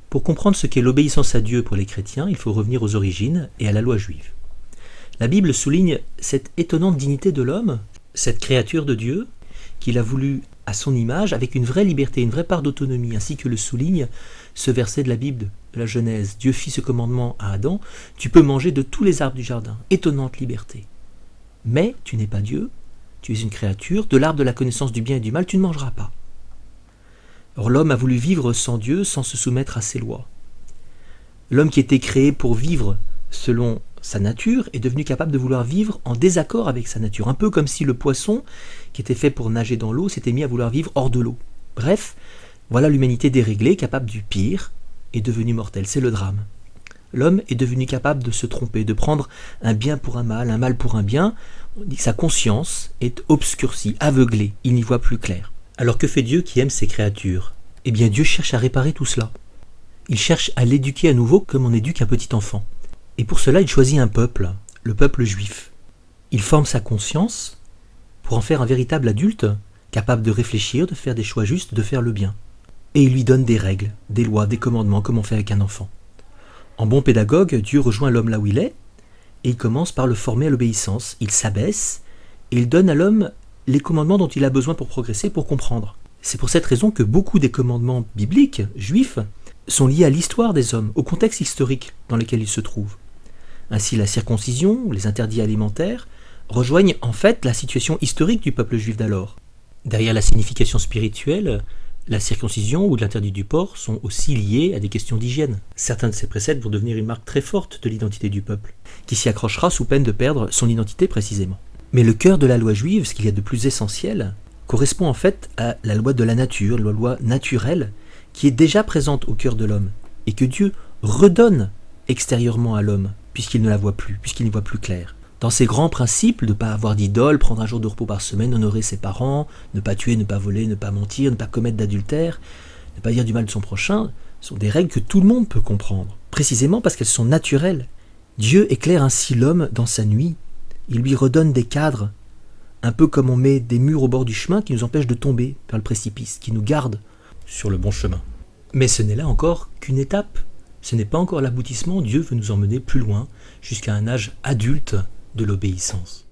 Pour comprendre ce qu'est l'obéissance à Dieu pour les chrétiens, il faut revenir aux origines et à la loi juive. La Bible souligne cette étonnante dignité de l'homme, cette créature de Dieu, qu'il a voulu à son image, avec une vraie liberté, une vraie part d'autonomie, ainsi que le souligne ce verset de la Bible, de la Genèse. Dieu fit ce commandement à Adam, tu peux manger de tous les arbres du jardin, étonnante liberté. Mais tu n'es pas Dieu, tu es une créature, de l'arbre de la connaissance du bien et du mal, tu ne mangeras pas. Or l'homme a voulu vivre sans Dieu, sans se soumettre à ses lois. L'homme qui était créé pour vivre selon sa nature est devenu capable de vouloir vivre en désaccord avec sa nature, un peu comme si le poisson, qui était fait pour nager dans l'eau, s'était mis à vouloir vivre hors de l'eau. Bref, voilà l'humanité déréglée, capable du pire, est devenue mortelle, c'est le drame. L'homme est devenu capable de se tromper, de prendre un bien pour un mal pour un bien. On dit que sa conscience est obscurcie, aveuglée, il n'y voit plus clair. Alors que fait Dieu qui aime ses créatures ? Eh bien Dieu cherche à réparer tout cela. Il cherche à l'éduquer à nouveau comme on éduque un petit enfant. Et pour cela, il choisit un peuple, le peuple juif. Il forme sa conscience pour en faire un véritable adulte, capable de réfléchir, de faire des choix justes, de faire le bien. Et il lui donne des règles, des lois, des commandements, comme on fait avec un enfant. En bon pédagogue, Dieu rejoint l'homme là où il est, et il commence par le former à l'obéissance. Il s'abaisse, et il donne à l'homme les commandements dont il a besoin pour progresser, pour comprendre. C'est pour cette raison que beaucoup des commandements bibliques, juifs, sont liés à l'histoire des hommes, au contexte historique dans lequel ils se trouvent. Ainsi, la circoncision, les interdits alimentaires, rejoignent en fait la situation historique du peuple juif d'alors. Derrière la signification spirituelle, la circoncision ou l'interdit du porc sont aussi liés à des questions d'hygiène. Certains de ces préceptes vont devenir une marque très forte de l'identité du peuple, qui s'y accrochera sous peine de perdre son identité précisément. Mais le cœur de la loi juive, ce qu'il y a de plus essentiel, correspond en fait à la loi de la nature, la loi naturelle, qui est déjà présente au cœur de l'homme, et que Dieu redonne extérieurement à l'homme, puisqu'il ne la voit plus, puisqu'il n'y voit plus clair. Dans ces grands principes, de ne pas avoir d'idole, prendre un jour de repos par semaine, honorer ses parents, ne pas tuer, ne pas voler, ne pas mentir, ne pas commettre d'adultère, ne pas dire du mal de son prochain, sont des règles que tout le monde peut comprendre, précisément parce qu'elles sont naturelles. Dieu éclaire ainsi l'homme dans sa nuit, il lui redonne des cadres, un peu comme on met des murs au bord du chemin qui nous empêchent de tomber vers le précipice, qui nous gardent sur le bon chemin. Mais ce n'est là encore qu'une étape, ce n'est pas encore l'aboutissement, Dieu veut nous emmener plus loin, jusqu'à un âge adulte de l'obéissance.